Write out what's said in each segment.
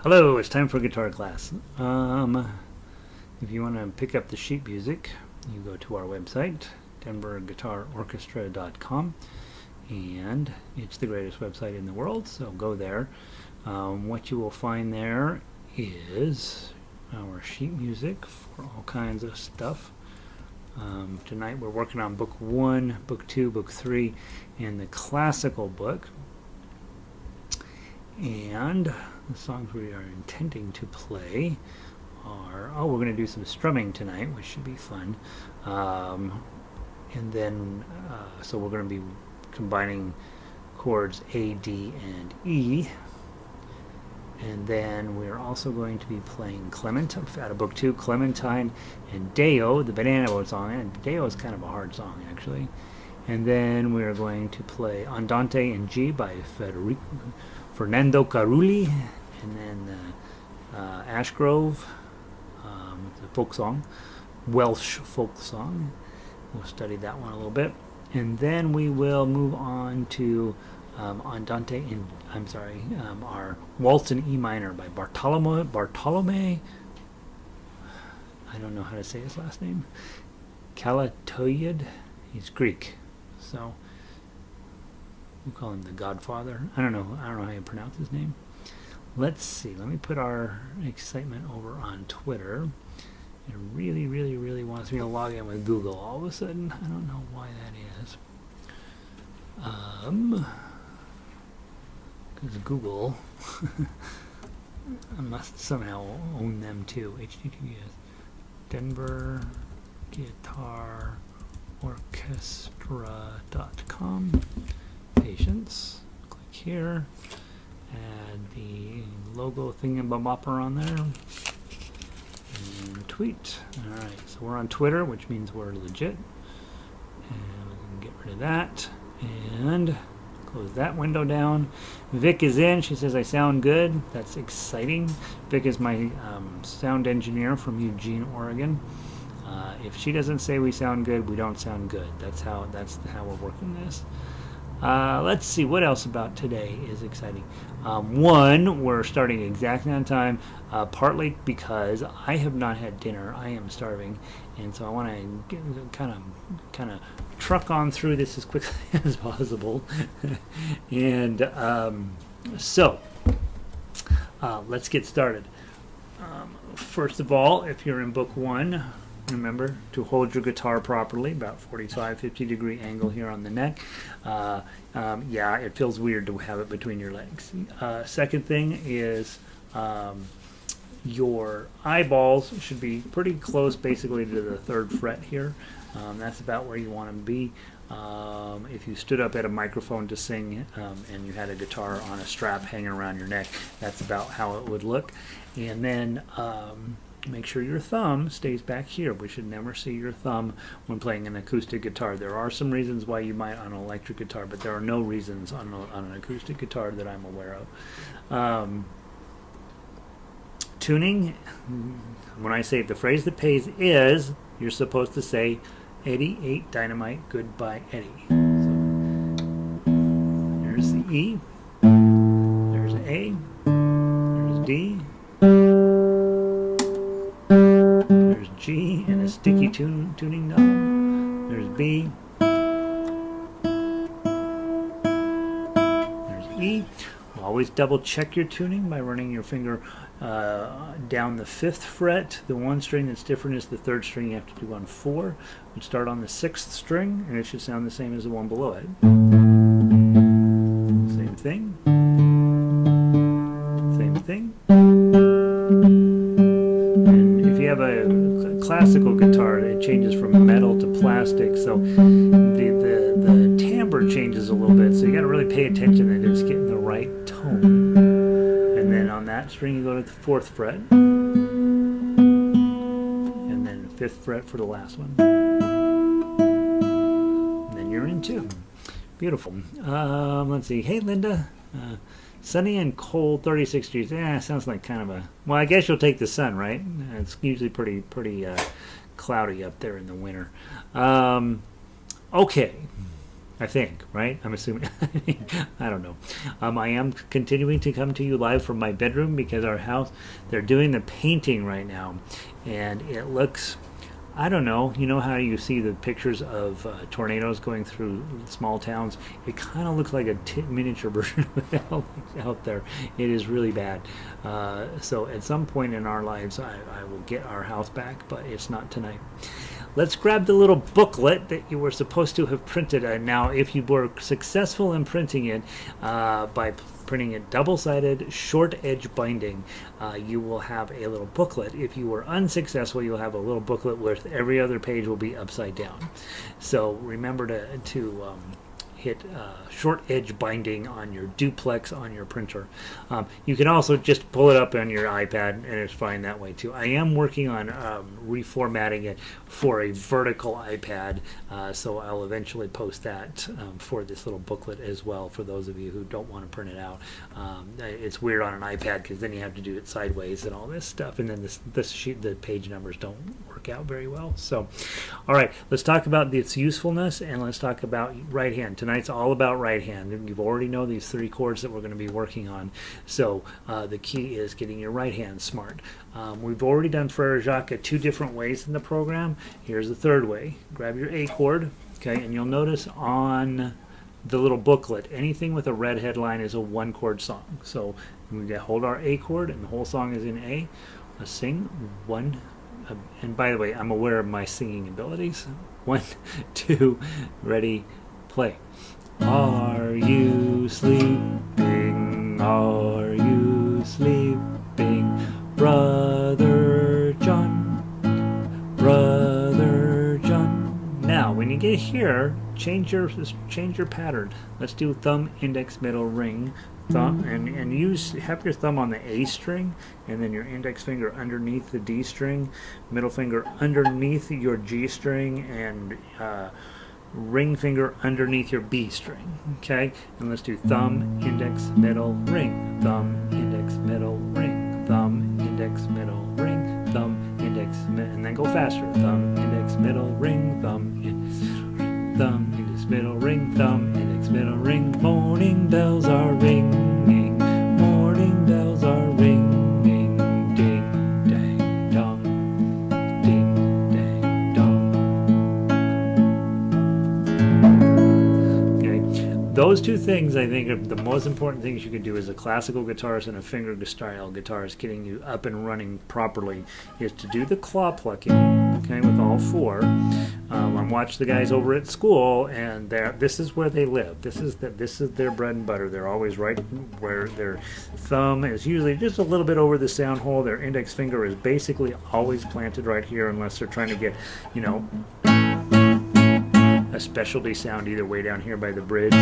Hello, it's time for guitar class. If you want to pick up the sheet music, you go to our website, denverguitarorchestra.com, and it's the greatest website in the world, so go there. What you will find there is our sheet music for all kinds of stuff. Tonight we're working on book 1, book 2, book 3, and the classical book. And the songs we are intending to play are, we're going to do some strumming tonight, which should be fun. And then, so we're going to be combining chords A, D, and E. And then we're also going to be playing Clementine, out of book 2, Clementine and Deo, the Banana Boat song. And Deo is kind of a hard song, actually. And then we're going to play Andante in G by Fernando Carulli, and then Ashgrove, the folk song, Welsh folk song. We'll study that one a little bit, and then we will move on to Andante in, our Waltz in E minor by Bartolomé. I don't know how to say his last name. Calatuyud. He's Greek, so we'll call him the Godfather. I don't know how you pronounce his name. Let's see. Let me put our excitement over on Twitter. It really, really, really wants me to log in with Google all of a sudden. I don't know why that is. Because Google I must somehow own them too. HTTPS denverguitarorchestra.com. Patience. Click here. Add the logo thingamabopper on there. And tweet. Alright, so we're on Twitter, which means we're legit. And we can get rid of that. And close that window down. Vic is in. She says I sound good. That's exciting. Vic is my sound engineer from Eugene, Oregon. If she doesn't say we sound good, we don't sound good. That's how we're working this. Let's see what else about today is exciting. One, we're starting exactly on time, partly because I have not had dinner. I am starving, and so I want to kind of truck on through this as quickly as possible. And so let's get started. First of all, if you're in book 1, remember to hold your guitar properly, about 45-50 degree angle here on the neck. Yeah, it feels weird to have it between your legs. Second thing is your eyeballs should be pretty close basically to the 3rd fret here. That's about where you want to be. If you stood up at a microphone to sing and you had a guitar on a strap hanging around your neck, that's about how it would look. And then make sure your thumb stays back here. We should never see your thumb when playing an acoustic guitar. There are some reasons why you might on an electric guitar, but there are no reasons on an acoustic guitar that I'm aware of. Tuning, when I say the phrase that pays is, you're supposed to say 88 Dynamite, goodbye Eddie. So there's the E, there's A, there's D, there's G and a sticky tuning knob. There's B. There's E. Always double check your tuning by running your finger down the 5th fret. The one string that's different is the 3rd string you have to do on 4. You start on the 6th string and it should sound the same as the one below it. Same thing. Same thing. You have a classical guitar, it changes from metal to plastic, so the timbre changes a little bit, so you got to really pay attention that it's getting the right tone. And then on that string you go to the 4th fret, and then 5th fret for the last one, and then you're in tune. Beautiful. Let's see. Hey Linda. Sunny and cold, 36 degrees. Sounds like kind of a... Well, I guess you'll take the sun, right? It's usually pretty cloudy up there in the winter. Okay. I think, right? I'm assuming. I don't know. I am continuing to come to you live from my bedroom because our house, they're doing the painting right now. And it looks, I don't know, you know how you see the pictures of tornadoes going through small towns? It kind of looks like a miniature version of it out there. It is really bad. So at some point in our lives, I will get our house back, but it's not tonight. Let's grab the little booklet that you were supposed to have printed. Now, if you were successful in printing it by printing it double-sided, short edge binding, you will have a little booklet. If you were unsuccessful, you'll have a little booklet where every other page will be upside down. So remember to hit short edge binding on your duplex on your printer. You can also just pull it up on your iPad and it's fine that way too. I am working on reformatting it for a vertical iPad, so I'll eventually post that for this little booklet as well for those of you who don't want to print it out. It's weird on an iPad because then you have to do it sideways and all this stuff, and then this sheet, the page numbers don't work out very well. So all right, let's talk about its usefulness and let's talk about right hand. Tonight's all about right hand. You already know these 3 chords that we're going to be working on. So the key is getting your right hand smart. We've already done Frere Jacques 2 different ways in the program. Here's the 3rd way. Grab your A chord, okay, and you'll notice on the little booklet, anything with a red headline is a 1-chord song. So we hold our A chord and the whole song is in A. Let's sing 1. And by the way, I'm aware of my singing abilities. 1, 2, ready, play. Are you sleeping? Are you sleeping? Brother John, Brother John. Now, when you get here, change your pattern. Let's do thumb, index, middle, ring, thumb, and have your thumb on the A string, and then your index finger underneath the D string, middle finger underneath your G string, and ring finger underneath your B string. Okay, and let's do thumb, index, middle, ring, thumb, index, middle, ring, thumb, index, middle, ring, thumb, index, and then go faster. Thumb, index, middle, ring, thumb, index, middle, ring, thumb, index, middle, ring. Morning bells are ringing, morning bells are ringing, ding, dang, dong, ding, dang, dong. Okay, those 2 things I think are the most important things you can do as a classical guitarist and a finger style guitarist, getting you up and running properly, is to do the claw plucking, okay, with all 4. I watch the guys over at school, and this is where they live. This is their bread and butter. They're always right where their thumb is usually just a little bit over the sound hole. Their index finger is basically always planted right here, unless they're trying to get, you know, a specialty sound either way down here by the bridge,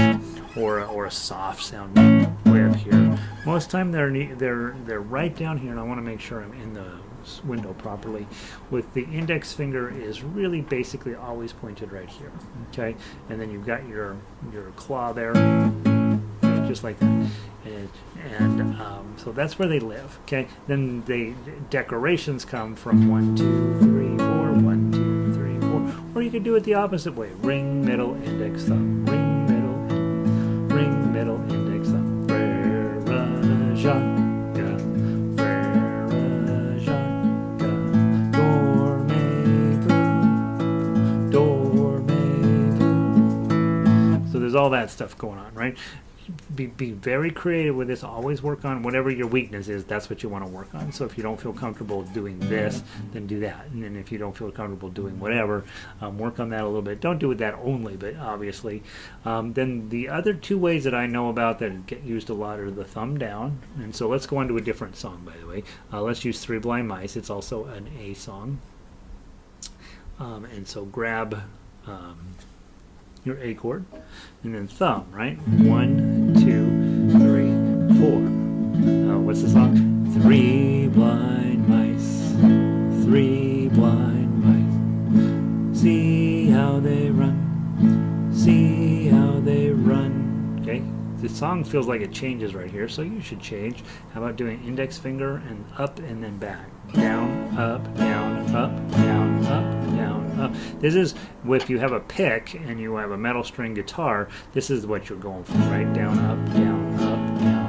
or a soft sound way up here. Most of the time they're right down here, and I want to make sure I'm in the window properly. With the index finger is really basically always pointed right here. Okay, and then you've got your claw there, just like that. And so that's where they live. Okay, then the decorations come from 1, 2, 3, 4, 1, 2, 3, 4, or you could do it the opposite way: ring, middle, index, thumb, ring, middle, index, thumb. Frere Jacques, Frere Jacques, dormez-vous. So there's all that stuff going on, right? Be very creative with this. Always work on whatever your weakness is. That's what you want to work on. So if you don't feel comfortable doing this, then do that. And then if you don't feel comfortable doing whatever, work on that a little bit. Don't do it that only, but obviously. Then the other 2 ways that I know about that get used a lot are the thumb down. And so let's go on to a different song, by the way. Let's use Three Blind Mice. It's also an A song. And so grab your A chord, and then thumb, right? 1, 2, 3, 4. What's the song? 3 blind mice, 3 blind mice. See how they run, see how they run. Okay, the song feels like it changes right here, so you should change. How about doing index finger and up and then back? Down, up, down, up, down, up, down. down, up. This is, if you have a pick and you have a metal string guitar, this is what you're going for, right? Down, up, down, up, down,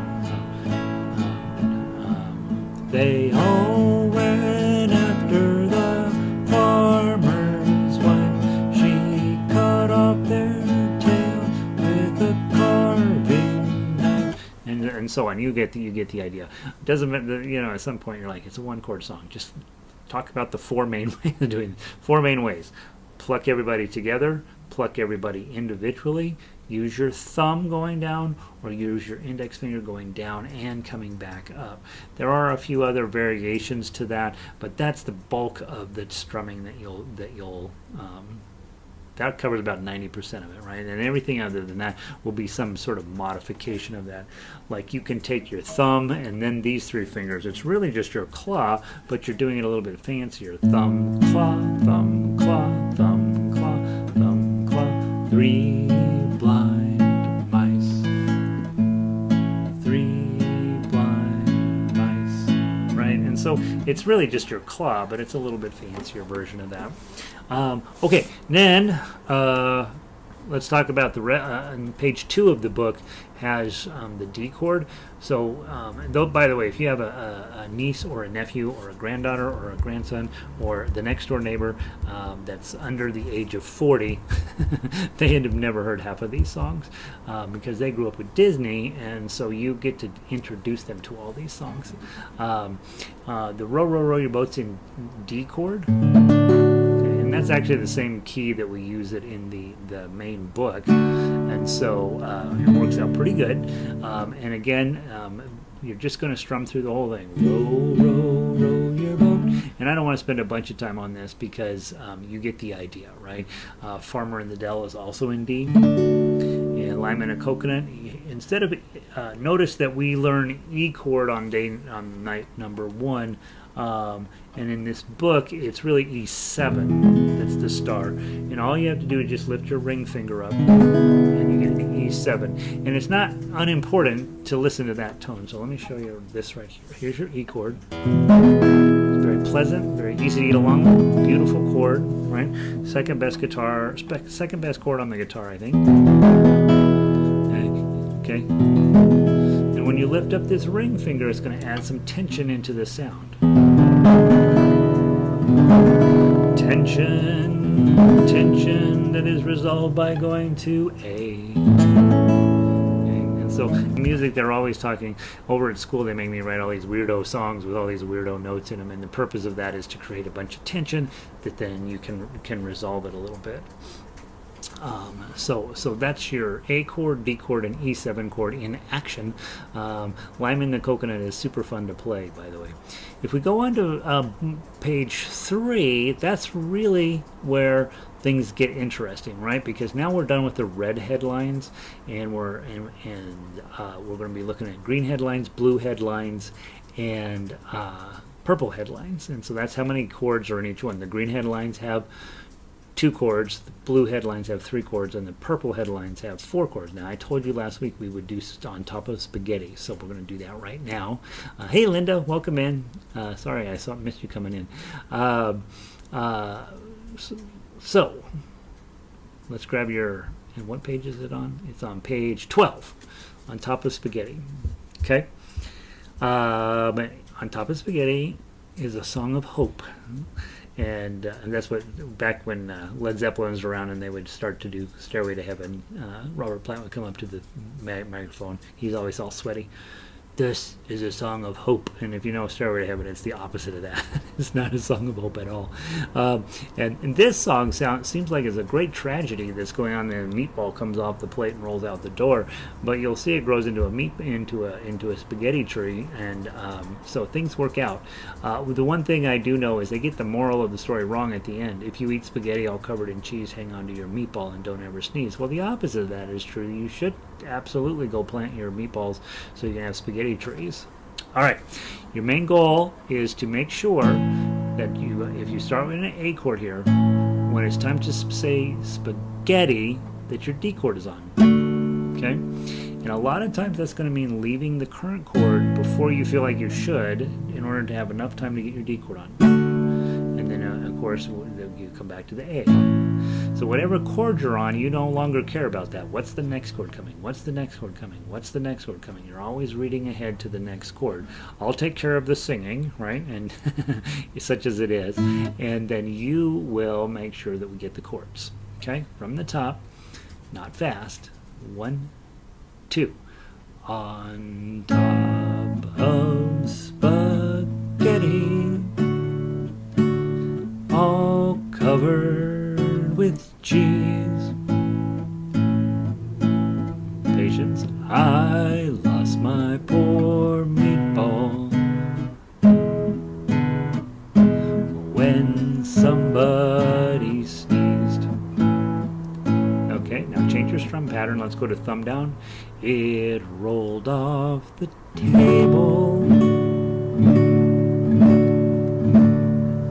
up. They all went after the farmer's wife. She cut off their tail with a carving knife, and so on. You get the idea. It doesn't, at some point you're like, it's a one chord song. Just talk about the four main ways of doing it. Four main ways: pluck everybody together, pluck everybody individually, use your thumb going down, or use your index finger going down and coming back up. There are a few other variations to that, but that's the bulk of the strumming that you'll that covers about 90% of it, right? And everything other than that will be some sort of modification of that. Like you can take your thumb and then these three fingers. It's really just your claw, but you're doing it a little bit fancier. Thumb, claw, thumb, claw, thumb, claw, thumb, claw. Three blind mice. Three blind mice. Right? And so it's really just your claw, but it's a little bit fancier version of that. Okay, then let's talk about the page 2 of the book has the D chord. So, though, by the way, if you have a niece or a nephew or a granddaughter or a grandson or the next door neighbor that's under the age of 40, they have never heard half of these songs because they grew up with Disney, and so you get to introduce them to all these songs. The Row, Row, Row Your Boat's in D chord. And that's actually the same key that we use it in the main book, and so it works out pretty good. And again, you're just going to strum through the whole thing. Row, row, row your boat. And I don't want to spend a bunch of time on this because you get the idea, right? Farmer in the Dell is also in D. And Lime and a Coconut. Instead of notice that we learn E chord on night number 1. And in this book, it's really E7 that's the star. And all you have to do is just lift your ring finger up, and you get E7. And it's not unimportant to listen to that tone. So let me show you this right here. Here's your E chord. It's very pleasant, very easy to get along with. Beautiful chord, right? Second best chord on the guitar, I think. Okay. And when you lift up this ring finger, it's going to add some tension into the sound. Tension that is resolved by going to A. And so music, they're always talking. Over at school, they make me write all these weirdo songs with all these weirdo notes in them, and the purpose of that is to create a bunch of tension that then you can resolve it a little bit. So that's your A chord, D chord, and E7 chord in action. Lime in the Coconut is super fun to play, by the way. If we go on to page 3, that's really where things get interesting, right? Because now we're done with the red headlines, and we're going to be looking at green headlines, blue headlines, and purple headlines. And so that's how many chords are in each one. The green headlines have 2 chords, the blue headlines have 3 chords, and the purple headlines have 4 chords. Now, I told you last week we would do On Top of Spaghetti, so we're going to do that right now. Hey, Linda, welcome in. Sorry, I missed you coming in. So, let's grab your, and what page is it on? It's on page 12, On Top of Spaghetti. Okay? On Top of Spaghetti is a song of hope. And that's what, back when Led Zeppelin was around and they would start to do Stairway to Heaven, Robert Plant would come up to the microphone. He's always all sweaty. This is a song of hope. And if you know Stairway to Heaven, it's the opposite of that. It's not a song of hope at all. And this song seems like it's a great tragedy that's going on. The meatball comes off the plate and rolls out the door. But you'll see it grows into a spaghetti tree. And so things work out. The one thing I do know is they get the moral of the story wrong at the end. If you eat spaghetti all covered in cheese, hang on to your meatball and don't ever sneeze. Well, the opposite of that is true. You should absolutely go plant your meatballs so you can have spaghetti trees. All right, your main goal is to make sure that if you start with an A chord here, when it's time to say spaghetti, that your D chord is on. Okay, and a lot of times that's going to mean leaving the current chord before you feel like you should in order to have enough time to get your D chord on. And then of course, you come back to the A. So whatever chord you're on, you no longer care about that. What's the next chord coming? What's the next chord coming? What's the next chord coming? You're always reading ahead to the next chord. I'll take care of the singing, right? And such as it is. And then you will make sure that we get the chords. Okay? From the top, not fast. 1, 2. On top of spaghetti, all covered with cheese. Patience, I lost my poor meatball when somebody sneezed. Okay, now change your strum pattern. Let's go to thumb down. It rolled off the table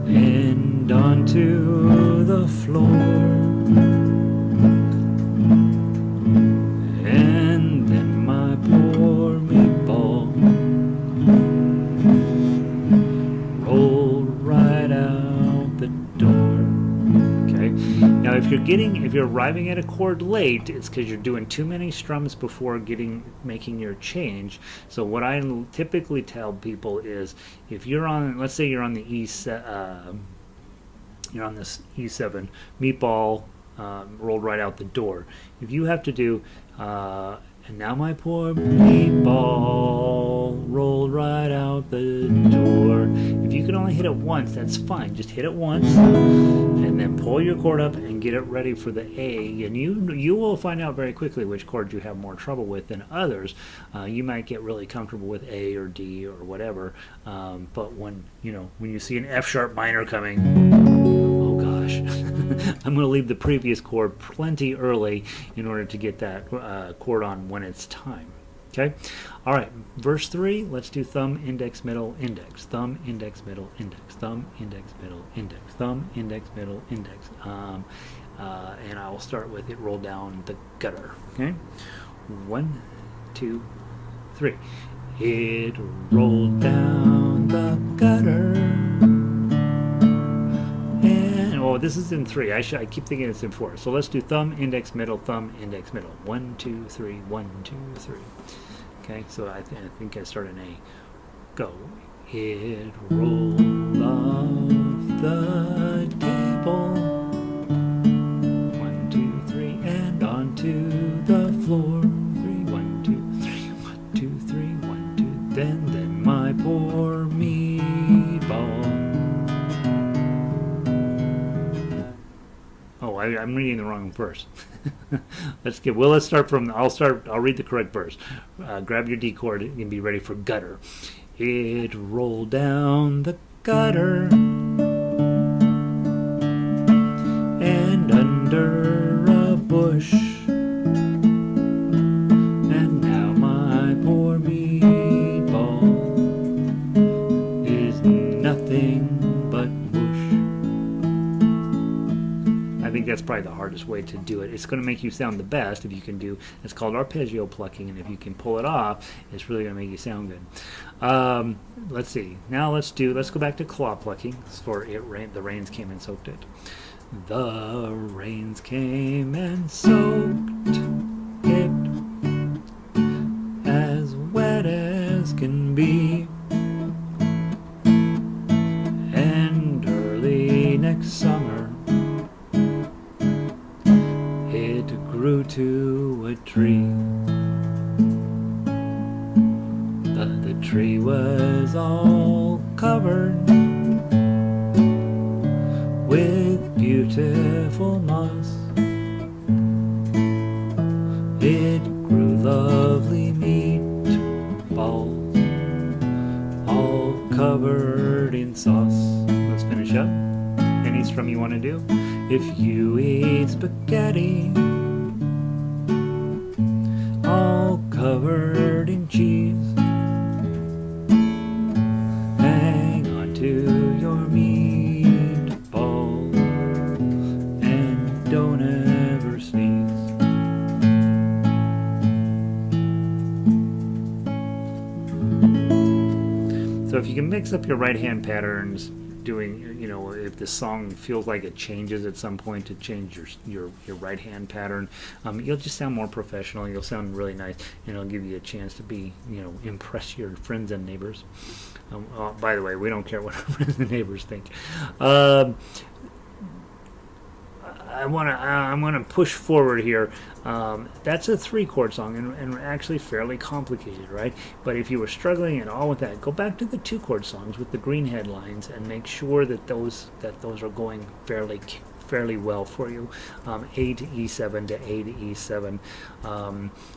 and onto the floor, and then my poor meatball rolled right out the door. Okay. Now, if you're arriving at a chord late, it's because you're doing too many strums before making your change. So what I typically tell people is, if you're on, let's say you're on the you're on this E7, meatball rolled right out the door. If you have to do, and now my poor meatball rolled right out the door. If you can only hit it once, that's fine. Just hit it once, and then pull your chord up and get it ready for the A. And you will find out very quickly which chords you have more trouble with than others. You might get really comfortable with A or D or whatever. But when you see an F sharp minor coming, oh gosh, I'm going to leave the previous chord plenty early in order to get that chord on when it's time. Okay? All right, verse 3, let's do thumb, index, middle, index, thumb, index, middle, index, thumb, index, middle, index, thumb, index, middle, index. And I will start with it roll down the gutter. Okay? 1, 2, 3. It rolled down the gutter. Oh, this is in 3. I keep thinking it's in 4. So let's do thumb, index, middle, thumb, index, middle. 1, 2, 3, 1, 2, 3. Okay, so I think I start in A. Go. It rolled off the table. 1, 2, 3, and onto the floor. 3, 1, 2, 3, 1, 2, 3, 1, 2. Then my poor meatball. Oh, I'm reading the wrong verse. Let's start from. I'll read the correct verse. Grab your D chord and be ready for gutter. It rolled down the gutter and under a bush, and now my poor meatball is nothing but mush. I think that's probably the hardest way to do it. It's going to make you sound the best if you can do. It's called arpeggio plucking, and if you can pull it off, it's really going to make you sound good. Let's see. Now let's go back to claw plucking. For it rained. The rains came and soaked it. The rains came and soaked it as wet as can be. And early next summer it grew to a tree. The tree was all covered with beautiful moss. It grew lovely meatballs, all covered in sauce. Let's finish up. Any strum you want to do? If you eat spaghetti, all covered in cheese, hang on to your meatball and don't ever sneeze. So if you can mix up your right hand patterns, doing, if the song feels like it changes at some point to change your right hand pattern, you'll just sound more professional. You'll sound really nice, and it'll give you a chance to be, impress your friends and neighbors. By the way, we don't care what our friends and neighbors think. I'm gonna push forward here. That's a 3-chord song, and actually fairly complicated, right? But if you were struggling at all with that, go back to the 2-chord songs with the green headlines and make sure that those are going fairly well for you. A to E7 to A to E7.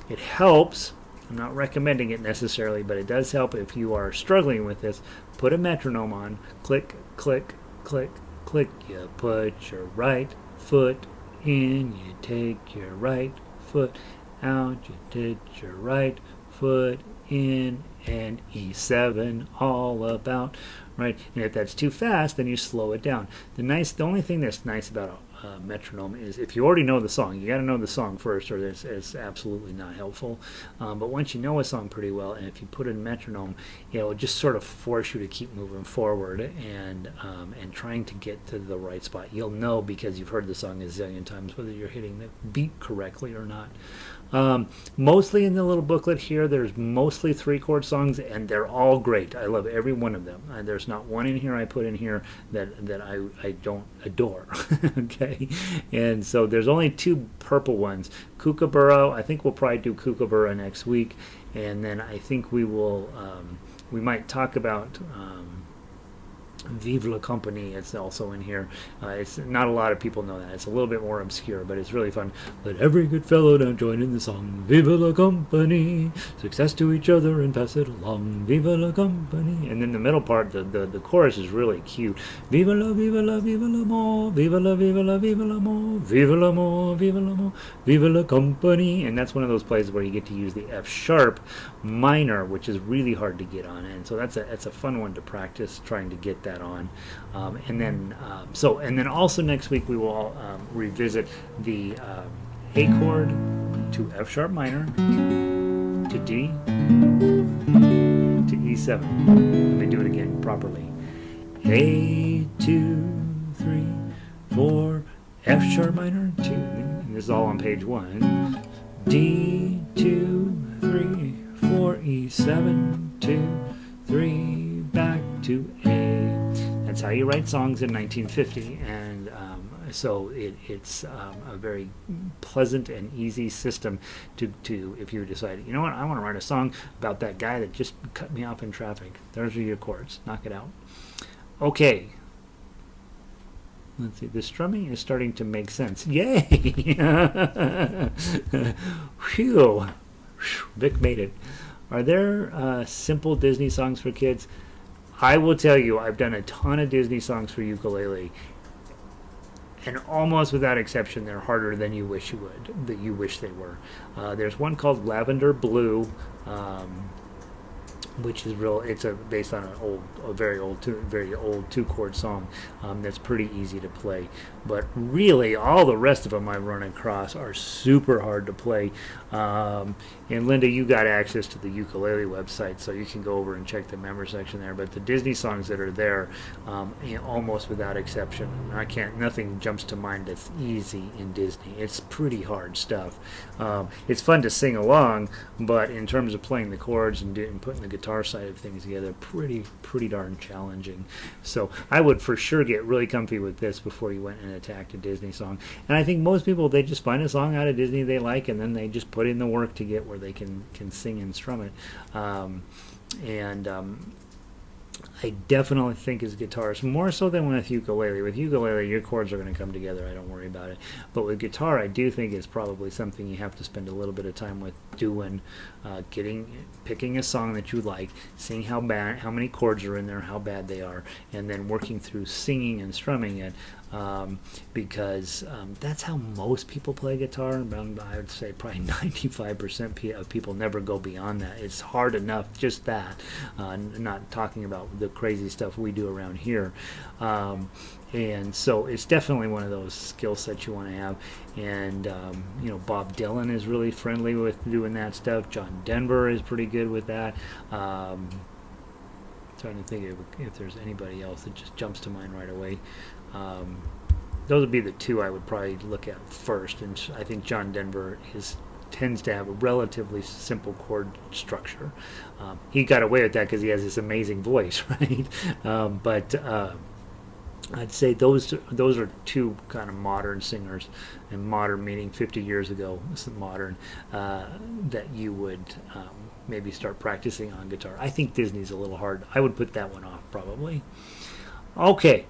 It helps. I'm not recommending it necessarily, but it does help if you are struggling with this. Put a metronome on. Click, click, click, click. You put your right foot in, you take your right foot out, you take your right foot in, and E7 all about, right? And if that's too fast, then you slow it down. The only thing that's nice about a metronome is if you already know the song, you got to know the song first, or it's absolutely not helpful. But once you know a song pretty well, and if you put in a metronome, it'll just sort of force you to keep moving forward and trying to get to the right spot. You'll know because you've heard the song a zillion times whether you're hitting the beat correctly or not. Mostly in the little booklet here, there's mostly 3-chord songs, and they're all great. I love every one of them. There's not one in here I put in here that I don't adore. Okay, and so there's only 2 purple ones. Kookaburra, I think we'll probably do Kookaburra next week, and then I think we will we might talk about Vive la Compagnie. It's also in here. It's not a lot of people know that. It's a little bit more obscure, but it's really fun. Let every good fellow now join in the song. Vive la Compagnie. Success to each other and pass it along. Vive la Compagnie. And then the middle part, the chorus is really cute. Vive la, vive la, vive l'amour. Vive la, vive la, vive l'amour. Vive l'amour, vive l'amour. Vive la Compagnie. And that's one of those places where you get to use the F sharp minor, which is really hard to get on. And so that's a fun one to practice trying to get that on. And then also next week we will revisit the A chord to F sharp minor to D to E7. Let me do it again properly. A, 2, 3, 4, F sharp minor 2, and this is all on page 1. D, 2, 3, 4, E7, 2, 3, back to A. That's how you write songs in 1950, and so it's a very pleasant and easy system to if you decide, you know what, I want to write a song about that guy that just cut me off in traffic. Those are your chords. Knock it out. Okay. Let's see. The strumming is starting to make sense. Yay! Phew. Vic made it. Are there simple Disney songs for kids? I will tell you, I've done a ton of Disney songs for ukulele, and almost without exception, they're harder than you wish they were. There's one called Lavender Blue, which is real. It's based on a very old 2-chord song that's pretty easy to play. But really, all the rest of them I've run across are super hard to play. And Linda, you got access to the ukulele website, so you can go over and check the member section there. But the Disney songs that are there, almost without exception, nothing jumps to mind that's easy in Disney. It's pretty hard stuff. It's fun to sing along, but in terms of playing the chords and putting the guitar side of things together, pretty darn challenging. So I would for sure get really comfy with this before you went and attacked a Disney song. And I think most people, they just find a song out of Disney they like, and then they just put in the work to get where they can sing and strum it. I definitely think as guitarists, more so than with ukulele. With ukulele, your chords are going to come together. I don't worry about it. But with guitar, I do think it's probably something you have to spend a little bit of time with doing, picking a song that you like, seeing how many chords are in there, how bad they are, and then working through singing and strumming it. Because that's how most people play guitar. I would say probably 95% of people never go beyond that. It's hard enough, just that. Not talking about the crazy stuff we do around here. And so it's definitely one of those skill sets you want to have. And, Bob Dylan is really friendly with doing that stuff. John Denver is pretty good with that. trying to think if there's anybody else that just jumps to mind right away. Those would be the two I would probably look at first, and I think John Denver tends to have a relatively simple chord structure. He got away with that because he has this amazing voice, right? But I'd say those are two kind of modern singers, and modern meaning 50 years ago, modern, that you would maybe start practicing on guitar. I think Disney's a little hard. I would put that one off probably. Okay.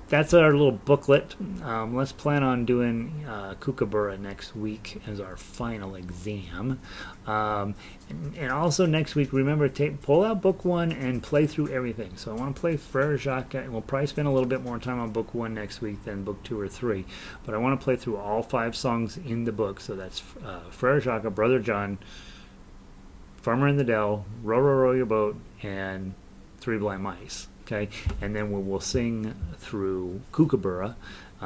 That's our little booklet. Let's plan on doing Kookaburra next week as our final exam. And also next week, remember, pull out book 1 and play through everything. So I want to play Frere Jacques, and we'll probably spend a little bit more time on book 1 next week than book 2 or 3. But I want to play through all 5 songs in the book. So that's Frere Jacques, Brother John, Farmer in the Dell, Row, Row, Row Your Boat, and Three Blind Mice. Okay, and then we'll sing through Kookaburra,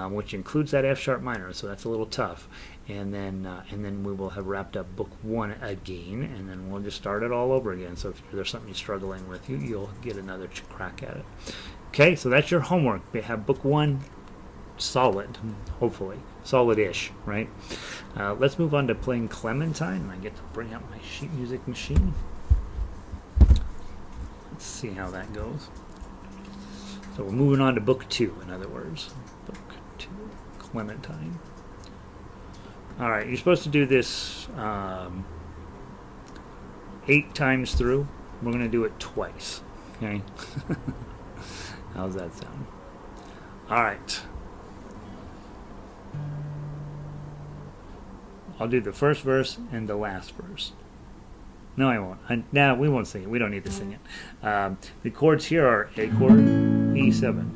which includes that F sharp minor, so that's a little tough. And then we will have wrapped up book 1 again, and then we'll just start it all over again. So if there's something you're struggling with, you'll get another crack at it. Okay, so that's your homework. We have book 1 solid, hopefully solid-ish, right? Let's move on to playing Clementine. I get to bring up my sheet music machine. Let's see how that goes. So we're moving on to book 2, in other words. Book 2, Clementine. All right, you're supposed to do this 8 times through. We're going to do it twice, okay? How's that sound? All right. I'll do the first verse and the last verse. No, I won't. No, we won't sing it. We don't need to sing it. The chords here are A chord, E7.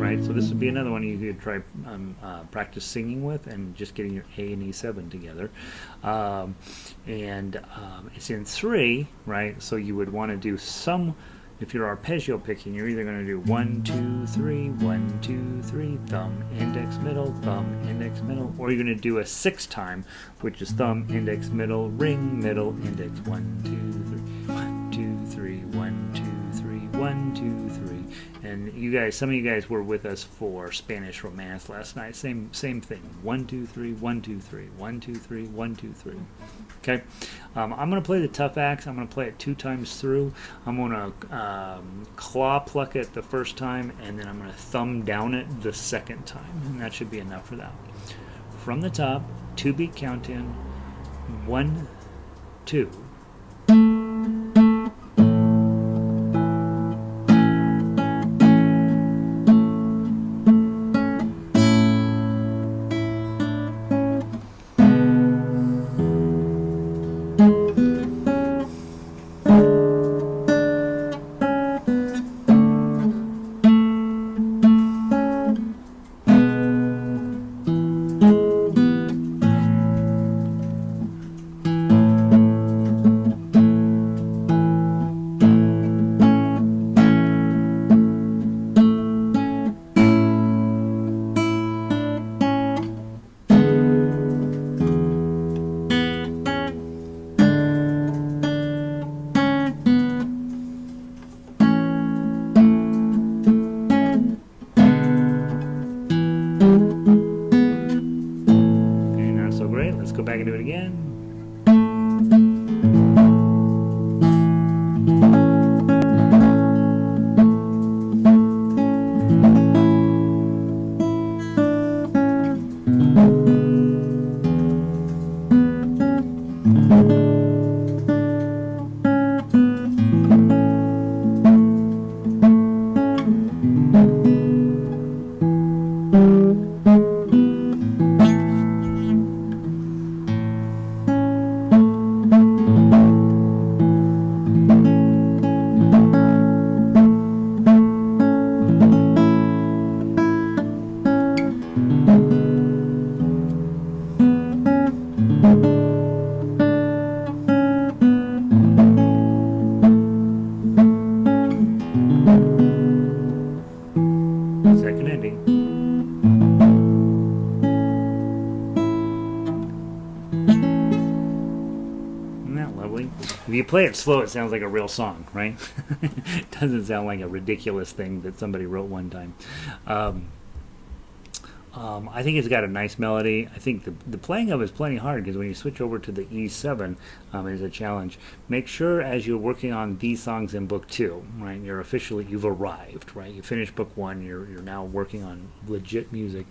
Right? So this would be another one you could try practice singing with, and just getting your A and E7 together. It's in 3, right? So you would want to do some. If you're arpeggio picking, you're either going to do 1, 2, 3, 1, 2, 3, thumb, index, middle, or you're going to do a 6 time, which is thumb, index, middle, ring, middle, index, 1, 2, 3, 1, 2, 3, 1, 2, 3, 1, 2, 3. And you guys, some of you guys were with us for Spanish Romance last night. Same thing. 1, 2, 3, 1, 2, 3, 1, 2, 3, 1, 2, 3. Okay. I'm going to play the tough axe. I'm going to play it 2 times through. I'm going to claw pluck it the first time, and then I'm going to thumb down it the second time. And that should be enough for that. From the top, 2-beat count in. 1, 2. play it slow, it sounds like a real song, right? It doesn't sound like a ridiculous thing that somebody wrote one time. I think it's got a nice melody. I think the playing of it is plenty hard because when you switch over to the E7, is a challenge. Make sure as you're working on these songs in book 2, right, you've arrived, right? You finished book 1, you're now working on legit music.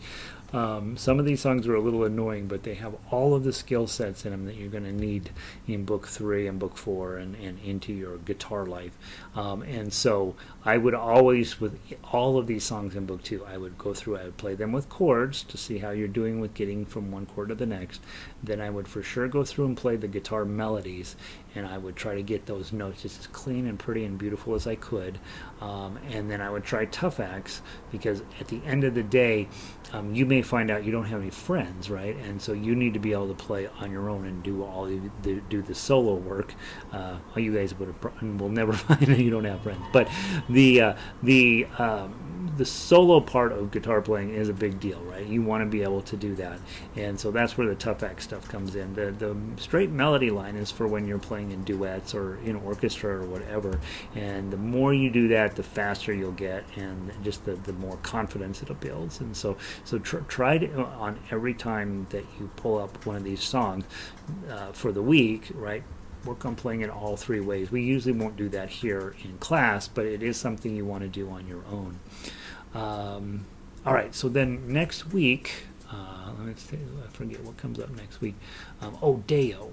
Some of these songs are a little annoying, but they have all of the skill sets in them that you're going to need in book 3 and book 4 and into your guitar life. And so I would always, with all of these songs in book 2, I would go through, I would play them with chords to see how you're doing with getting from one chord to the next. Then I would for sure go through and play the guitar melodies, and I would try to get those notes just as clean and pretty and beautiful as I could. And then I would try tough acts, because at the end of the day, you may find out you don't have any friends, right? And so you need to be able to play on your own and do the solo work. You guys will never find that you don't have friends. But the solo part of guitar playing is a big deal, right? You want to be able to do that, and so that's where the tough act stuff comes in. The straight melody line is for when you're playing in duets or in orchestra or whatever, and the more you do that, the faster you'll get, and just the more confidence it'll build. And so try to, on every time that you pull up one of these songs for the week, right, work on playing it all 3 ways. We usually won't do that here in class, but it is something you want to do on your own. All right, so then next week, let me see, I forget what comes up next week. Deo.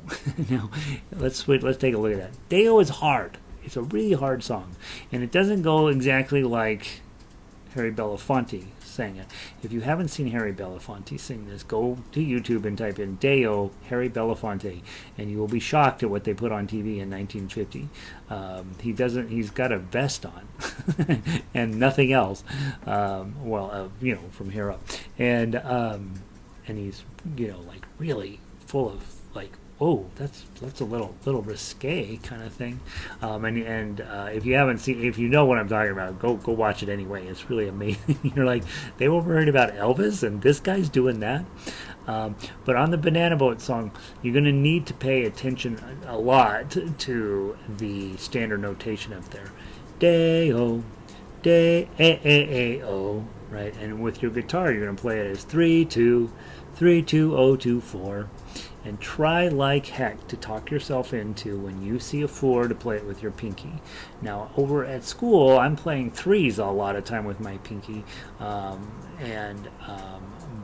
Now, let's take a look at that. Deo is hard. It's a really hard song, and it doesn't go exactly like Harry Belafonte sang it. If you haven't seen Harry Belafonte sing this, go to YouTube and type in Deo Harry Belafonte, and you will be shocked at what they put on TV in 1950. He's got a vest on and nothing else. From here up, and he's like really full of like, oh, that's a little risque kind of thing. If you haven't seen, if you know what I'm talking about, go watch it anyway. It's really amazing. You're like, they were worried about Elvis, and this guy's doing that. But on the Banana Boat song, you're going to need to pay attention a lot to the standard notation up there. Deo, de-a-a-a-o, right? And with your guitar, you're going to play it as 3-2, 3-2-0-2-4. And try like heck to talk yourself into, when you see a 4, to play it with your pinky. Now, over at school, I'm playing 3s a lot of time with my pinky, but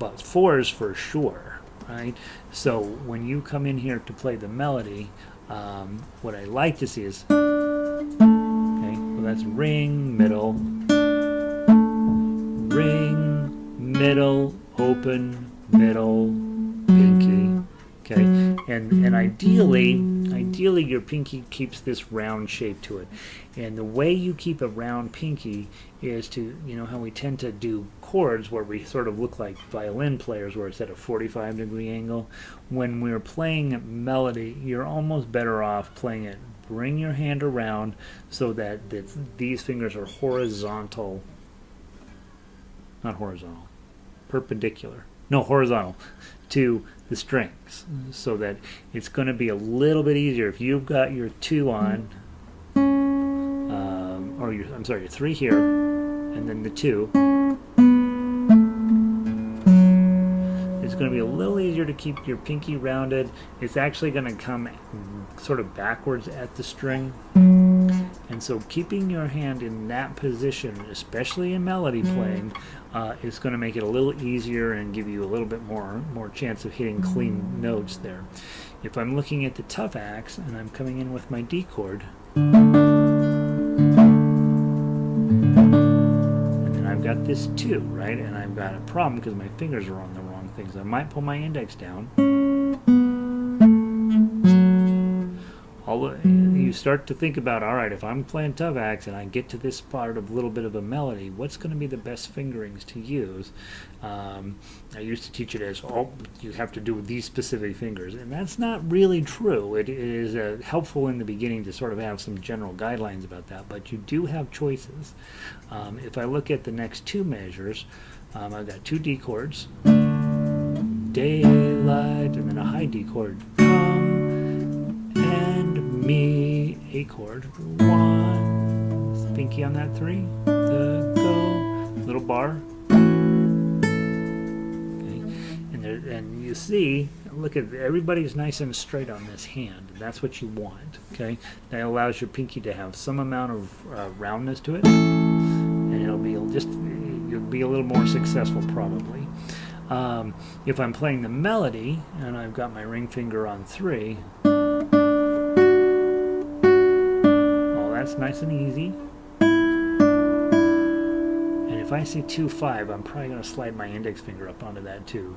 4s for sure, right? So when you come in here to play the melody, what I like to see is, okay, well that's ring, middle, ring, middle, open, middle, pinky. Okay, and ideally your pinky keeps this round shape to it. And the way you keep a round pinky is to, how we tend to do chords where we sort of look like violin players where it's at a 45-degree angle. When we're playing melody, you're almost better off playing it. Bring your hand around so that these fingers are horizontal. Not horizontal. Perpendicular. No, horizontal to the strings, so that it's going to be a little bit easier if you've got your 2 on, your 3 here, and then the 2. It's going to be a little easier to keep your pinky rounded. It's actually going to come sort of backwards at the string. And so keeping your hand in that position, especially in melody playing, is going to make it a little easier and give you a little bit more chance of hitting clean notes there. If I'm looking at the tough acts and I'm coming in with my D chord, and then I've got this 2, right? And I've got a problem because my fingers are on the wrong things. I might pull my index down. You start to think about, all right, if I'm playing tough acts and I get to this part of a little bit of a melody, what's going to be the best fingerings to use? I used to teach it as, you have to do these specific fingers, and that's not really true. It is helpful in the beginning to sort of have some general guidelines about that, but you do have choices. If I look at the next 2 measures, I've got 2 D chords, daylight, and then a high D chord, come and Mi, A chord, 1, pinky on that 3, the go, little bar. Okay. And you see, look at everybody's nice and straight on this hand. That's what you want. Okay, that allows your pinky to have some amount of roundness to it, and it'll be you'll be a little more successful probably. If I'm playing the melody and I've got my ring finger on 3, oh, that's nice and easy. And if I see 2, 5, I'm probably going to slide my index finger up onto that too.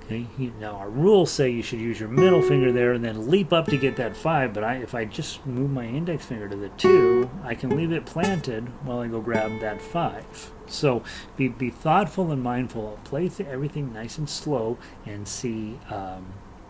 Okay. Now our rules say you should use your middle finger there and then leap up to get that 5, but if I just move my index finger to the 2, I can leave it planted while I go grab that 5. So be thoughtful and mindful. Play everything nice and slow and see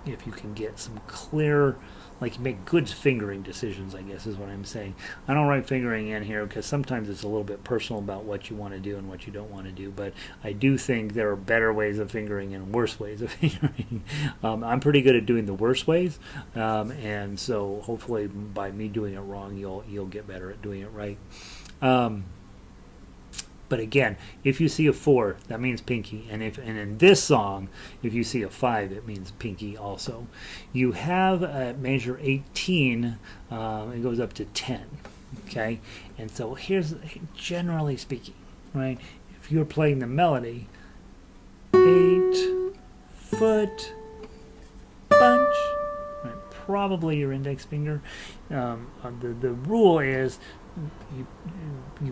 if you can get some clear, like make good fingering decisions, I guess is what I'm saying. I don't write fingering in here because sometimes it's a little bit personal about what you want to do and what you don't want to do, but I do think there are better ways of fingering and worse ways of fingering. I'm pretty good at doing the worst ways, and so hopefully by me doing it wrong, you'll get better at doing it right. But again, if you see a 4, that means pinky. And in this song, if you see a 5, it means pinky also. You have a measure 18, it goes up to 10. Okay? And so here's, generally speaking, right? If you're playing the melody, 8 foot bunch, right? Probably your index finger. The rule is,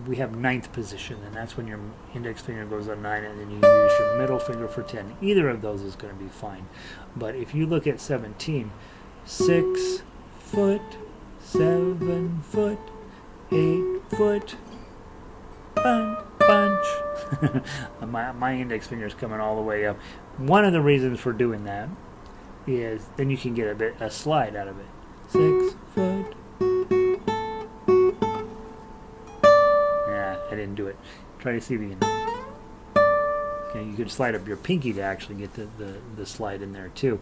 we have 9th position, and that's when your index finger goes on 9, and then you use your middle finger for 10. Either of those is going to be fine. But if you look at 17, 6 foot, 7 foot, 8 foot, bunch. my index finger is coming all the way up. One of the reasons for doing that is then you can get a slide out of it. 6 foot. I didn't do it. Try to see if you can. Okay, you could slide up your pinky to actually get the slide in there too.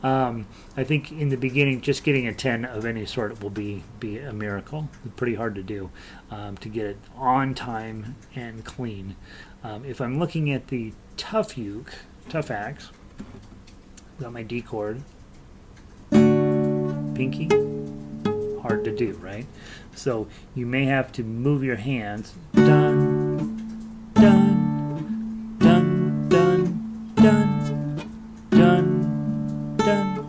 I think in the beginning, just getting a 10 of any sort will be a miracle. It's pretty hard to do, to get it on time and clean. If I'm looking at the tough axe, got my D chord, pinky. Hard to do, right? So you may have to move your hands, dun, dun, dun, dun, dun, dun, dun.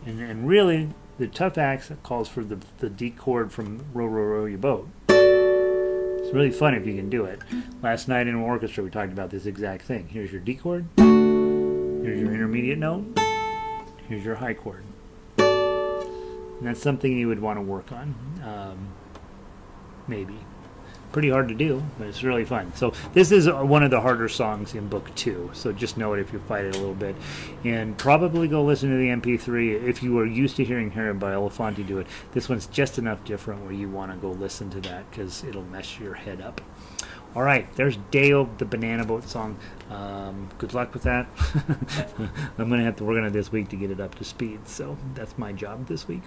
And really, the tough axe calls for the D chord from Row, Row, Row Your Boat. It's really fun if you can do it. Last night in orchestra, we talked about this exact thing. Here's your D chord, here's your intermediate note, here's your high chord. And that's something you would want to work on, maybe. Pretty hard to do, but it's really fun. So this is one of the harder songs in Book 2, so just know it if you fight it a little bit. And probably go listen to the MP3 if you are used to hearing Harry Belafonte do it. This one's just enough different where you want to go listen to that because it'll mess your head up. All right, there's Dale, the Banana Boat song. Good luck with that. I'm going to have to work on it this week to get it up to speed, so that's my job this week.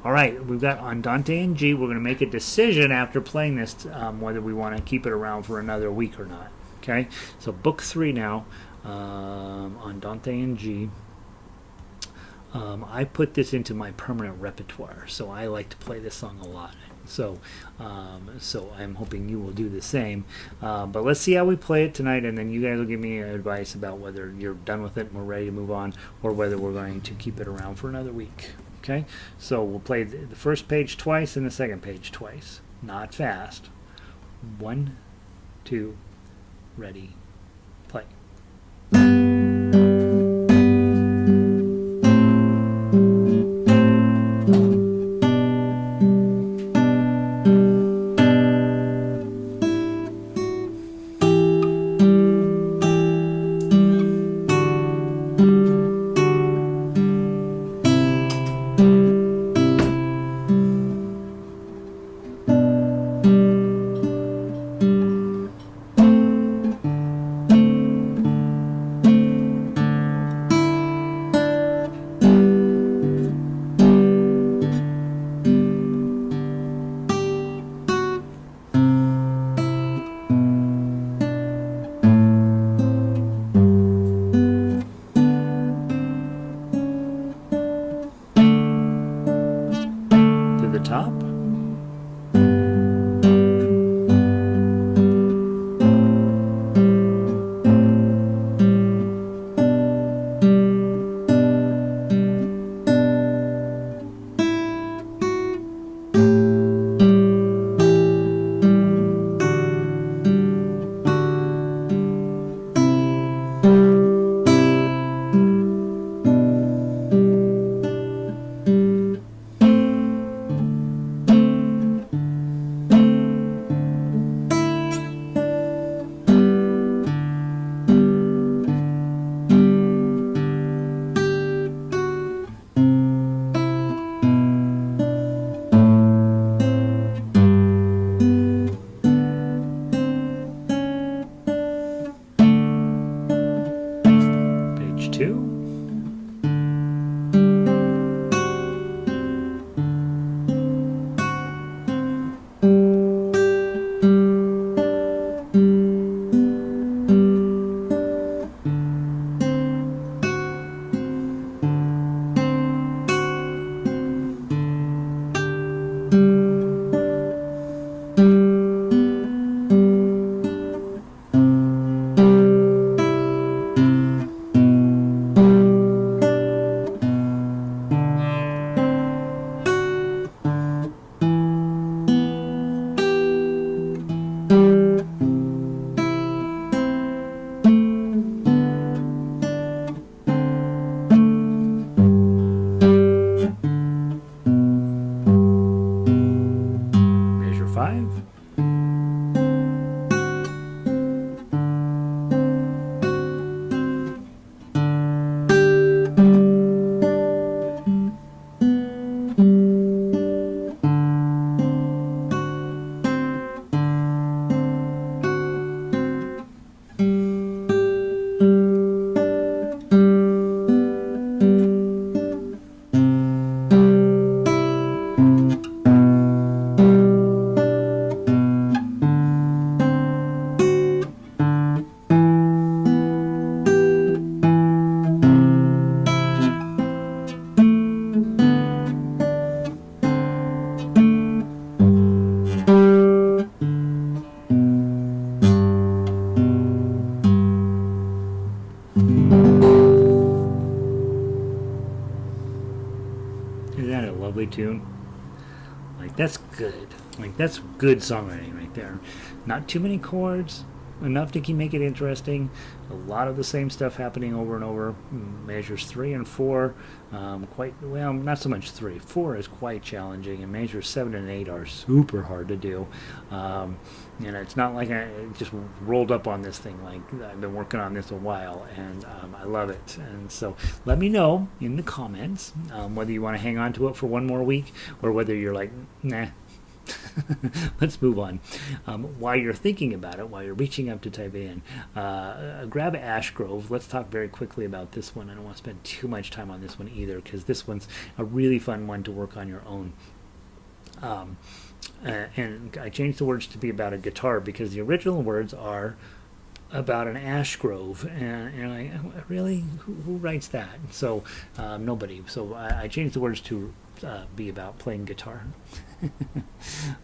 All right, we've got Andante in G. We're going to make a decision after playing this whether we want to keep it around for another week or not. Okay, so Book 3 now, Andante in G. I put this into my permanent repertoire, so I like to play this song a lot. So I'm hoping you will do the same. But let's see how we play it tonight, and then you guys will give me advice about whether you're done with it and we're ready to move on, or whether we're going to keep it around for another week. Okay? So we'll play the first page twice and the second page twice. Not fast. 1, 2, ready, play. the top. Tune. Like, that's good. Like, that's good songwriting right there. Not too many chords, enough to make it interesting. A lot of the same stuff happening over and over. Measures 3 and 4, quite well. Not so much 3. 4 is quite challenging, and measures 7 and 8 are super hard to do. And it's not like I just rolled up on this thing. Like, I've been working on this a while, and I love it. And so, let me know in the comments whether you want to hang on to it for one more week, or whether you're like, nah. Let's move on. While you're thinking about it, while you're reaching up to type it in, grab Ashgrove. Let's talk very quickly about this one. I don't want to spend too much time on this one either, because this one's a really fun one to work on your own. And I changed the words to be about a guitar, because the original words are about an Ashgrove, and you're like, really? Who writes that? So nobody. So I changed the words to be about playing guitar.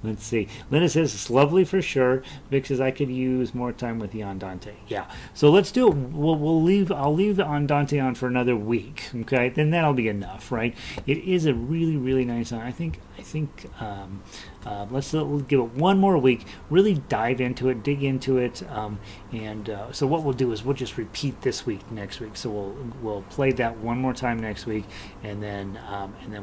Let's see. Linda says it's lovely for sure. Vic says I could use more time with the Andante. Yeah. So let's do it. I'll leave the Andante on for another week. Okay. Then that'll be enough, right? It is a really, really nice song. I think let's give it one more week. Really dive into it, dig into it, so what we'll do is we'll just repeat this week next week. So we'll play that one more time next week, and then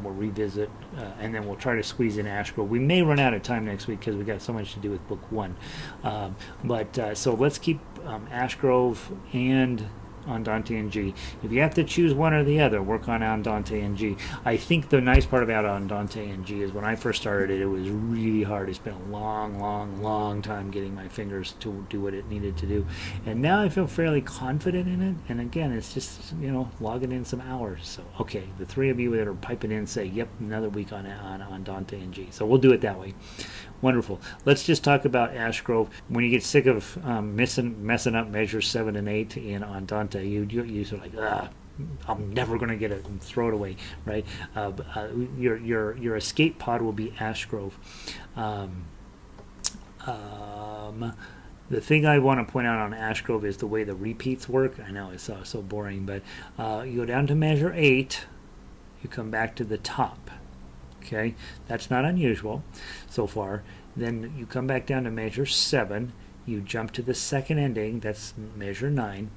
we'll revisit, and then we'll try to squeeze in Ashgrove. We may run out of time next week because we got so much to do with book 1, so let's keep Ashgrove and Andante in G. If you have to choose one or the other, work on Andante in G. I think the nice part about Andante in G is when I first started it was really hard. I spent a long time getting my fingers to do what it needed to do. And now I feel fairly confident in it. And again, it's just, logging in some hours. So, okay, the three of you that are piping in say, yep, another week on Andante in G. So we'll do it that way. Wonderful. Let's just talk about Ashgrove. When you get sick of messing up measures 7 and 8 in Andante, you sort of like, I'm never going to get it and throw it away, right? Your escape pod will be Ashgrove. The thing I want to point out on Ashgrove is the way the repeats work. I know it's so boring, but you go down to measure 8, you come back to the top. Okay, that's not unusual so far. Then you come back down to measure 7, you jump to the second ending, that's measure 9.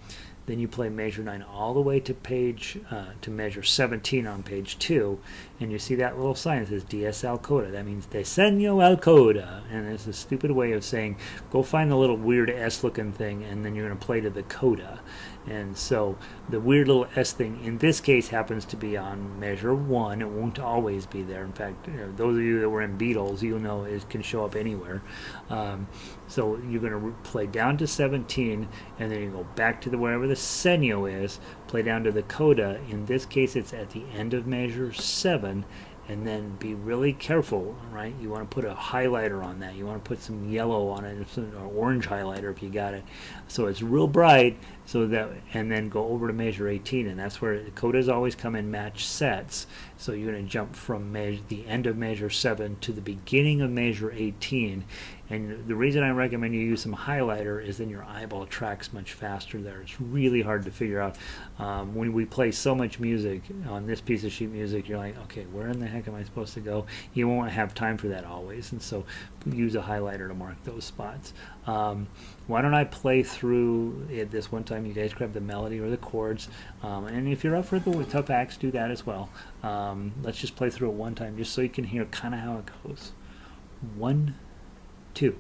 Then you play measure 9 all the way to to measure 17 on page 2, and you see that little sign that says DSL coda. That means Diseño al coda, and it's a stupid way of saying go find the little weird S looking thing, and then you're going to play to the coda. And so the weird little S thing in this case happens to be on measure 1. It won't always be there. In fact, those of you that were in Beatles, you'll know it can show up anywhere. So you're going to play down to 17, and then you go back to wherever the segno is, play down to the coda. In this case, it's at the end of measure 7, and then be really careful, right? You want to put a highlighter on that. You want to put some yellow on it, or orange highlighter if you got it, so it's real bright. So that, and then go over to measure 18, and that's where the codas always come in match sets. So you're going to jump from the end of measure 7 to the beginning of measure 18. And the reason I recommend you use some highlighter is then your eyeball tracks much faster there. It's really hard to figure out. When we play so much music on this piece of sheet music, you're like, okay, where in the heck am I supposed to go? You won't have time for that always, and so use a highlighter to mark those spots. Why don't I play through it this one time? You guys grab the melody or the chords, and if you're up for the tough acts, do that as well. Let's just play through it one time just so you can hear kind of how it goes. 1, 2.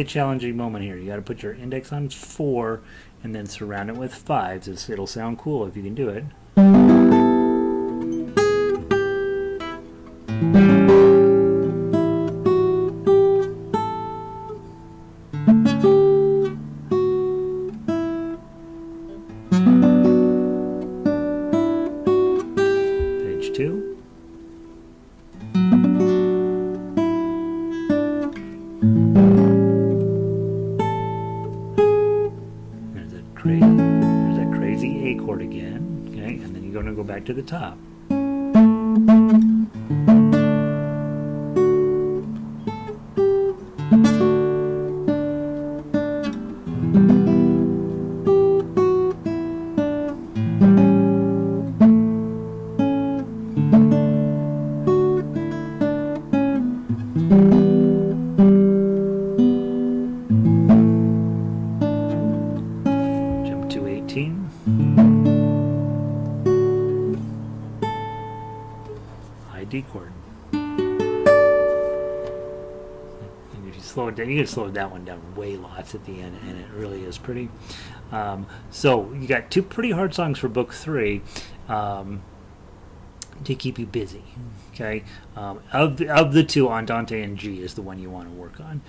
Challenging moment here. You got to put your index on 4 and then surround it with 5s. It'll sound cool if you can do it. Page 2. There's that crazy A chord again, okay, and then you're going to go back to the top. D chord. And if you slow it down, you can slow that one down way lots at the end, and it really is pretty. So you got 2 pretty hard songs for book 3 to keep you busy. Okay, of the 2, Andante and G is the one you want to work on.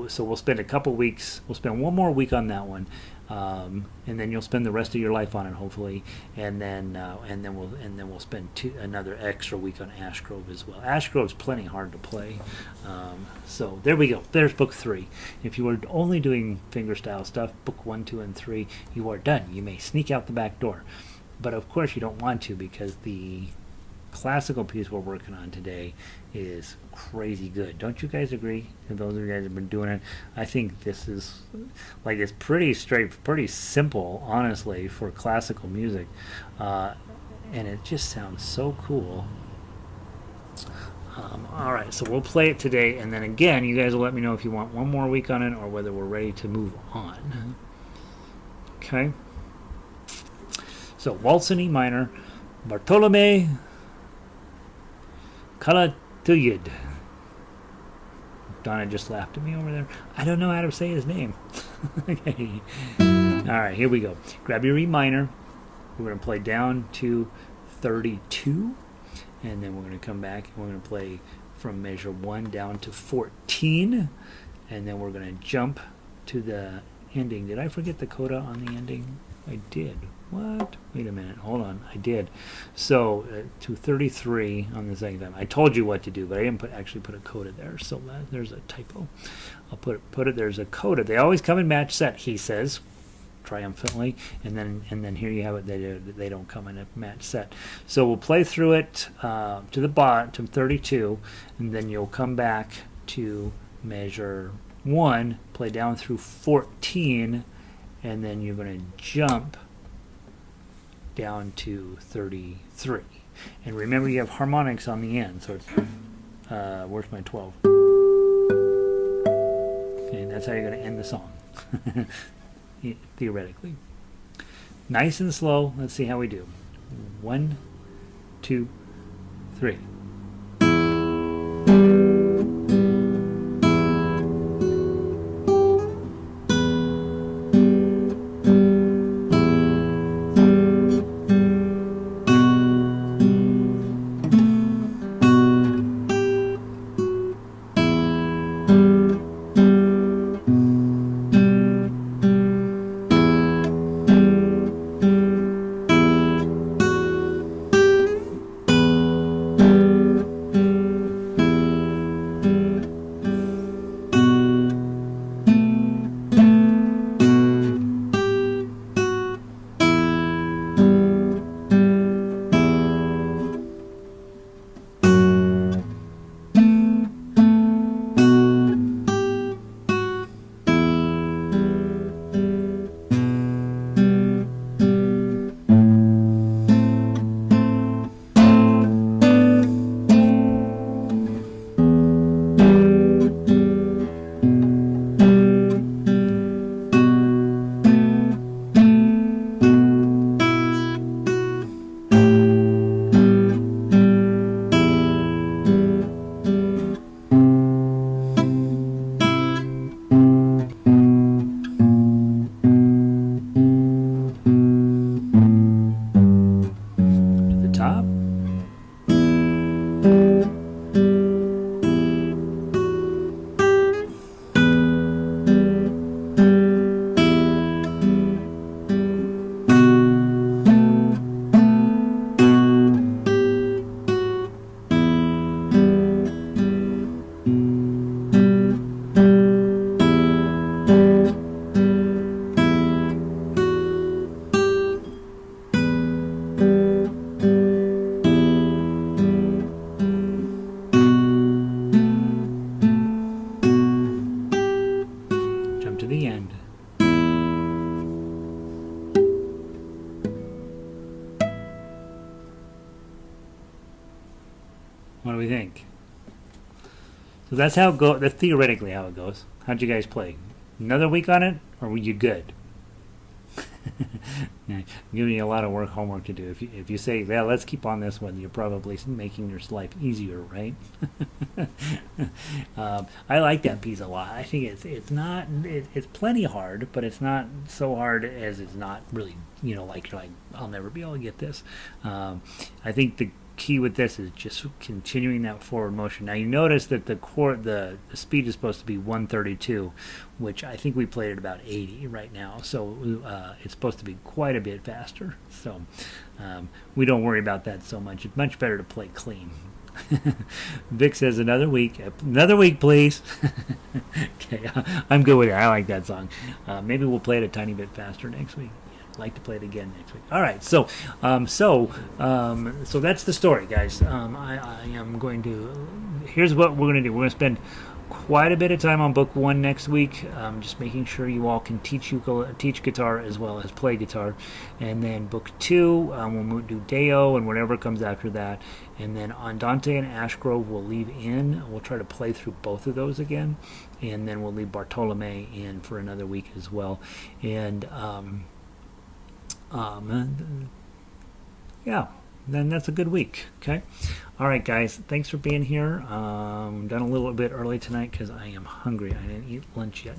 So we'll spend a couple weeks. We'll spend one more week on that one. And then you'll spend the rest of your life on it, hopefully, and then we'll spend another extra week on Ashgrove as well. Ashgrove's plenty hard to play, so there we go. There's book 3. If you were only doing fingerstyle stuff, book 1, 2, and 3, you are done. You may sneak out the back door, but of course you don't want to, because the classical piece we're working on today is crazy good. Don't you guys agree? And those of you guys have been doing it, I think this is like, it's pretty pretty simple, honestly, for classical music, and it just sounds so cool. All right, so we'll play it today, and then again, you guys will let me know if you want one more week on it or whether we're ready to move on. Okay. So, Waltz in E minor, Bartolomé, Calatuyud. Donna just laughed at me over there. I don't know how to say his name. Okay. All right, here we go. Grab your E minor. We're going to play down to 32. And then we're going to come back and we're going to play from measure 1 down to 14. And then we're going to jump to the ending. Did I forget the coda on the ending? I did. What? Wait a minute. Hold on. I did. So to 33 on the second time. I told you what to do, but I didn't actually put a coda there. So there's a typo. I'll put it. There's a coda. They always come in match set, he says, triumphantly, and then here you have it. They don't come in a match set. So we'll play through it to the bottom, to 32, and then you'll come back to measure 1, play down through 14, and then you're going to jump down to 33. And remember, you have harmonics on the end, so it's where's my 12? Okay, that's how you're going to end the song. Theoretically. Nice and slow. Let's see how we do. 1, 2, 3. What do we think? So that's how it goes. That's theoretically how it goes. How'd you guys play? Another week on it, or were you good? Yeah, I'm giving you a lot of homework to do. If you say, "Yeah, let's keep on this one," you're probably making your life easier, right? I like that piece a lot. I think it's plenty hard, but it's not so hard as it's not really, like you're like, I'll never be able to get this. I think the key with this is just continuing that forward motion. Now you notice that the speed is supposed to be 132, which I think we played at about 80 right now, so it's supposed to be quite a bit faster, so we don't worry about that so much. It's much better to play clean. Vic says another week please. Okay, I'm good with it. I like that song. Maybe we'll play it a tiny bit faster next week. like to play it again next week. All right, so that's the story, guys. I am going to. Here's what we're going to do. We're going to spend quite a bit of time on book 1 next week, just making sure you all can teach guitar as well as play guitar. And then book 2, we'll do Deo and whatever comes after that. And then Andante and Ashgrove we'll leave in. We'll try to play through both of those again. And then we'll leave Bartolomé in for another week as well. And yeah, then that's a good week. Okay. All right, guys. Thanks for being here. Done a little bit early tonight because I am hungry. I didn't eat lunch yet,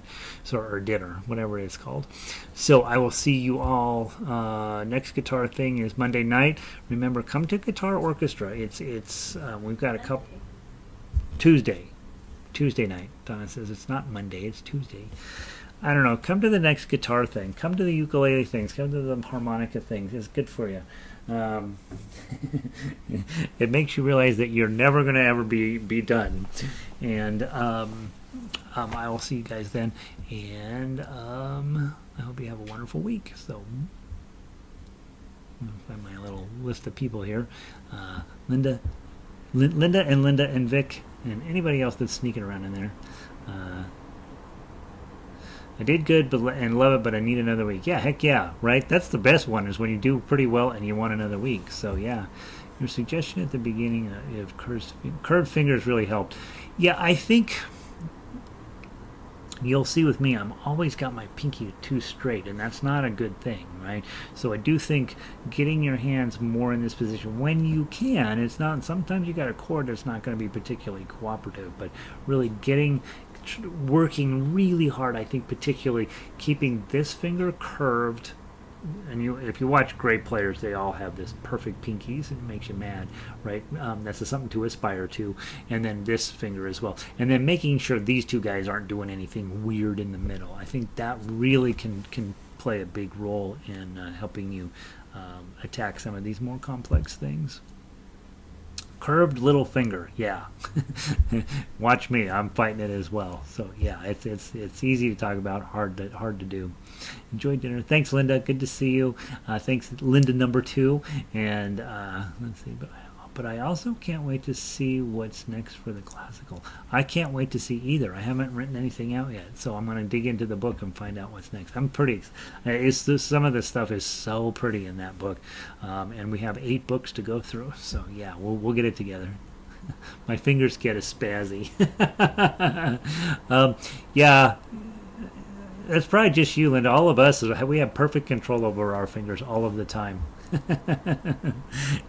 or dinner, whatever it is called. So I will see you all. Next guitar thing is Monday night. Remember, come to Guitar Orchestra. It's we've got a couple. Tuesday night. Donna says it's not Monday. It's Tuesday. I don't know. Come to the next guitar thing. Come to the ukulele things. Come to the harmonica things. It's good for you. It makes you realize that you're never going to ever be done. And I will see you guys then. And I hope you have a wonderful week. So, I'll find my little list of people here. Linda and Vic and anybody else that's sneaking around in there. I did good and love it, but I need another week. Yeah, heck yeah, right? That's the best one, is when you do pretty well and you want another week. So, yeah. Your suggestion at the beginning of curved fingers really helped. Yeah, I think you'll see with me, I'm always got my pinky too straight, and that's not a good thing, right? So I do think getting your hands more in this position when you can, it's not, sometimes you got a chord that's not going to be particularly cooperative, but really working really hard, I think, particularly keeping this finger curved. And if you watch great players, they all have this perfect pinkies, and it makes you mad, right? That's something to aspire to. And then this finger as well. And then making sure these two guys aren't doing anything weird in the middle. I think that really can play a big role in helping you attack some of these more complex things. Curved little finger, yeah. Watch me, I'm fighting it as well. So yeah, it's easy to talk about, hard to do. Enjoy dinner. Thanks, Linda. Good to see you. Thanks, Linda number 2. And let's see, but I also can't wait to see what's next for the classical. I can't wait to see either. I haven't written anything out yet, so I'm going to dig into the book and find out what's next. I'm pretty. Some of the stuff is so pretty in that book, and we have 8 books to go through. So yeah, we'll get it together. My fingers get a spazzy. Yeah. That's probably just you, Linda. All of us, we have perfect control over our fingers all of the time.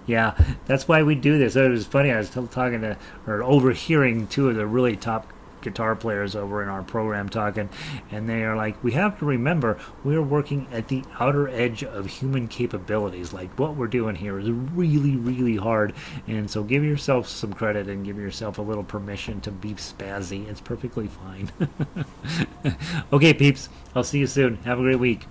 Yeah, that's why we do this. It was funny. I was talking to, or overhearing 2 of the really top guitar players over in our program talking, and they are like, we have to remember we're working at the outer edge of human capabilities. Like, what we're doing here is really, really hard, and so give yourself some credit and give yourself a little permission to be spazzy. It's perfectly fine. Okay, peeps, I'll see you soon. Have a great week.